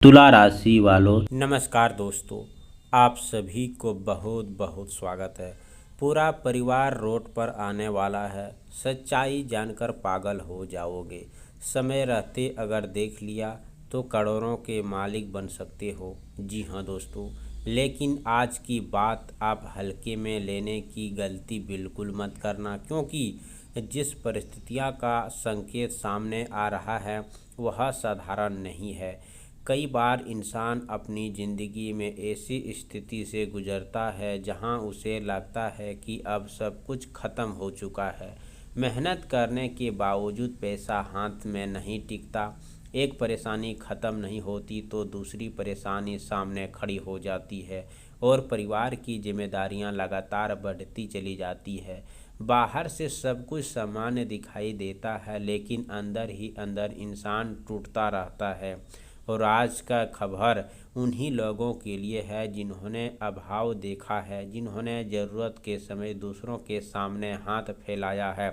तुला राशि वालों, नमस्कार दोस्तों, आप सभी को बहुत बहुत स्वागत है। पूरा परिवार रोड पर आने वाला है। सच्चाई जानकर पागल हो जाओगे। समय रहते अगर देख लिया तो करोड़ों के मालिक बन सकते हो। जी हाँ दोस्तों, लेकिन आज की बात आप हल्के में लेने की गलती बिल्कुल मत करना, क्योंकि जिस परिस्थितियाँ का संकेत सामने आ रहा है वह साधारण नहीं है। कई बार इंसान अपनी ज़िंदगी में ऐसी स्थिति से गुजरता है जहां उसे लगता है कि अब सब कुछ ख़त्म हो चुका है। मेहनत करने के बावजूद पैसा हाथ में नहीं टिकता। एक परेशानी ख़त्म नहीं होती तो दूसरी परेशानी सामने खड़ी हो जाती है और परिवार की जिम्मेदारियां लगातार बढ़ती चली जाती है। बाहर से सब कुछ सामान्य दिखाई देता है, लेकिन अंदर ही अंदर इंसान टूटता रहता है। और आज का खबर उन्हीं लोगों के लिए है जिन्होंने अभाव देखा है, जिन्होंने ज़रूरत के समय दूसरों के सामने हाथ फैलाया है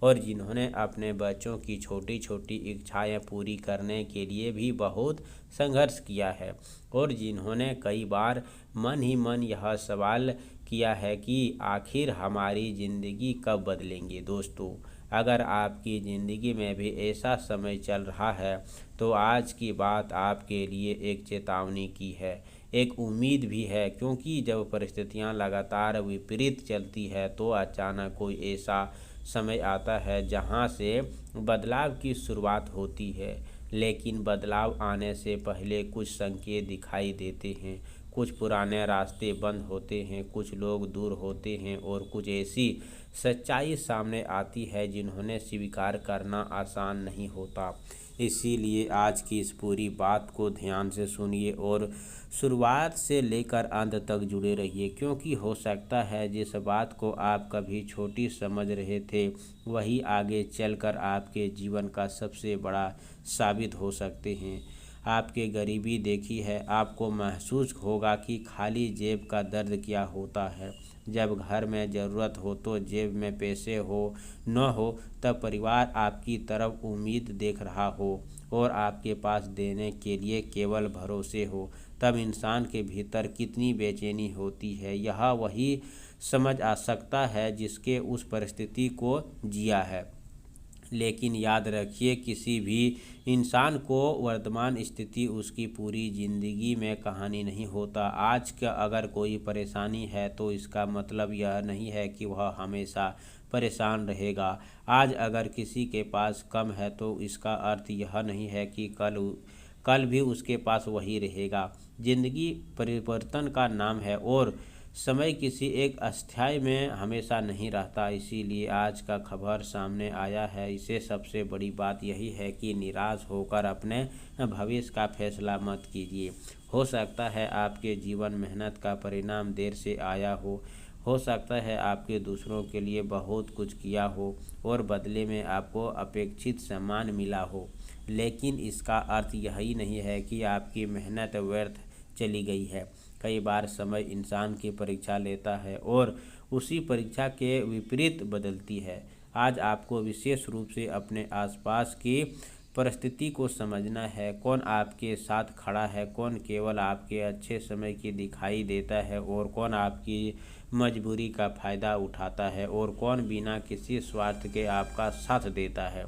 और जिन्होंने अपने बच्चों की छोटी छोटी इच्छाएं पूरी करने के लिए भी बहुत संघर्ष किया है और जिन्होंने कई बार मन ही मन यह सवाल किया है कि आखिर हमारी ज़िंदगी कब बदलेंगे। दोस्तों, अगर आपकी ज़िंदगी में भी ऐसा समय चल रहा है तो आज की बात आपके लिए एक चेतावनी की है, एक उम्मीद भी है, क्योंकि जब परिस्थितियां लगातार विपरीत चलती है तो अचानक कोई ऐसा समय आता है जहां से बदलाव की शुरुआत होती है। लेकिन बदलाव आने से पहले कुछ संकेत दिखाई देते हैं। कुछ पुराने रास्ते बंद होते हैं, कुछ लोग दूर होते हैं और कुछ ऐसी सच्चाई सामने आती है जिन्होंने स्वीकार करना आसान नहीं होता। इसीलिए आज की इस पूरी बात को ध्यान से सुनिए और शुरुआत से लेकर अंत तक जुड़े रहिए, क्योंकि हो सकता है जिस बात को आप कभी छोटी समझ रहे थे वही आगे चलकर आपके जीवन का सबसे बड़ा साबित हो सकते हैं। आपके गरीबी देखी है, आपको महसूस होगा कि खाली जेब का दर्द क्या होता है। जब घर में ज़रूरत हो तो जेब में पैसे हो न हो, तब परिवार आपकी तरफ उम्मीद देख रहा हो और आपके पास देने के लिए केवल भरोसे हो, तब इंसान के भीतर कितनी बेचैनी होती है यह वही समझ आ सकता है जिसके उस परिस्थिति को जिया है। लेकिन याद रखिए, किसी भी इंसान को वर्तमान स्थिति उसकी पूरी ज़िंदगी में कहानी नहीं होता। आज का अगर कोई परेशानी है तो इसका मतलब यह नहीं है कि वह हमेशा परेशान रहेगा। आज अगर किसी के पास कम है तो इसका अर्थ यह नहीं है कि कल भी उसके पास वही रहेगा। ज़िंदगी परिवर्तन का नाम है और समय किसी एक अस्थाई में हमेशा नहीं रहता। इसीलिए आज का खबर सामने आया है। इसे सबसे बड़ी बात यही है कि निराश होकर अपने भविष्य का फैसला मत कीजिए। हो सकता है आपके जीवन मेहनत का परिणाम देर से आया हो सकता है आपके दूसरों के लिए बहुत कुछ किया हो और बदले में आपको अपेक्षित सम्मान मिला हो, लेकिन इसका अर्थ यही नहीं है कि आपकी मेहनत व्यर्थ चली गई है। कई बार समय इंसान की परीक्षा लेता है और उसी परीक्षा के विपरीत बदलती है। आज आपको विशेष रूप से अपने आसपास की परिस्थिति को समझना है। कौन आपके साथ खड़ा है, कौन केवल आपके अच्छे समय की दिखाई देता है और कौन आपकी मजबूरी का फ़ायदा उठाता है और कौन बिना किसी स्वार्थ के आपका साथ देता है।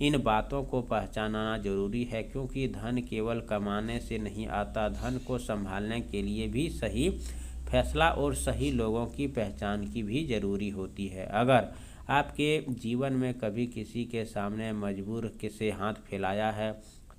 इन बातों को पहचानना जरूरी है, क्योंकि धन केवल कमाने से नहीं आता, धन को संभालने के लिए भी सही फैसला और सही लोगों की पहचान की भी ज़रूरी होती है। अगर आपके जीवन में कभी किसी के सामने मजबूर से हाथ फैलाया है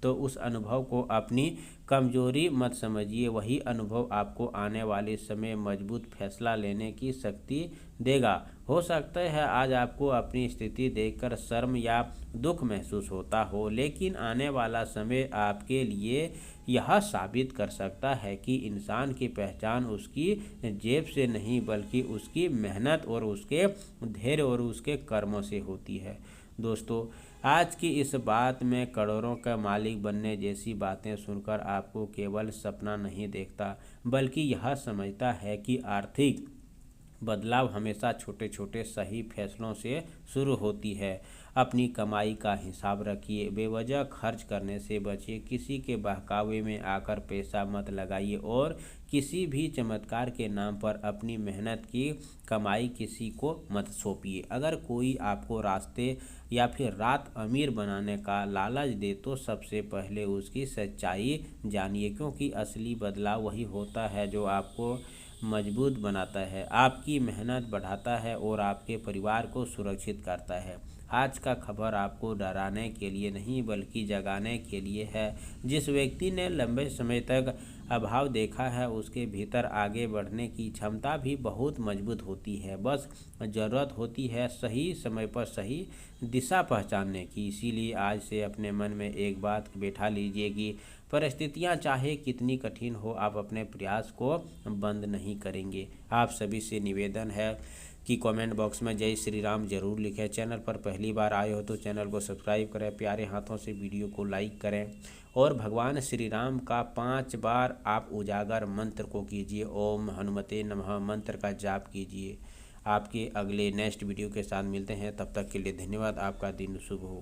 तो उस अनुभव को अपनी कमजोरी मत समझिए। वही अनुभव आपको आने वाले समय मजबूत फैसला लेने की शक्ति देगा। हो सकता है आज आपको अपनी स्थिति देखकर शर्म या दुख महसूस होता हो, लेकिन आने वाला समय आपके लिए यह साबित कर सकता है कि इंसान की पहचान उसकी जेब से नहीं बल्कि उसकी मेहनत और उसके धैर्य और उसके कर्मों से होती है। दोस्तों, आज की इस बात में करोड़ों का मालिक बनने जैसी बातें सुनकर आपको केवल सपना नहीं देखता, बल्कि यह समझता है कि आर्थिक बदलाव हमेशा छोटे छोटे सही फैसलों से शुरू होती है। अपनी कमाई का हिसाब रखिए, बेवजह खर्च करने से बचिए, किसी के बहकावे में आकर पैसा मत लगाइए और किसी भी चमत्कार के नाम पर अपनी मेहनत की कमाई किसी को मत सौंपिए। अगर कोई आपको रास्ते या फिर रात अमीर बनाने का लालच दे तो सबसे पहले उसकी सच्चाई जानिए, क्योंकि असली बदलाव वही होता है जो आपको मजबूत बनाता है, आपकी मेहनत बढ़ाता है और आपके परिवार को सुरक्षित करता है। आज का खबर आपको डराने के लिए नहीं बल्कि जगाने के लिए है। जिस व्यक्ति ने लंबे समय तक अभाव देखा है उसके भीतर आगे बढ़ने की क्षमता भी बहुत मजबूत होती है। बस ज़रूरत होती है सही समय पर सही दिशा पहचानने की। इसीलिए आज से अपने मन में एक बात बैठा लीजिए कि परिस्थितियां चाहे कितनी कठिन हो, आप अपने प्रयास को बंद नहीं करेंगे। आप सभी से निवेदन है कि कमेंट बॉक्स में जय श्री राम जरूर लिखें। चैनल पर पहली बार आए हो तो चैनल को सब्सक्राइब करें, प्यारे हाथों से वीडियो को लाइक करें और भगवान श्री राम का 5 बार आप उजागर मंत्र को कीजिए। ओम हनुमते नमः मंत्र का जाप कीजिए। आपके अगले नेक्स्ट वीडियो के साथ मिलते हैं, तब तक के लिए धन्यवाद। आपका दिन शुभ हो।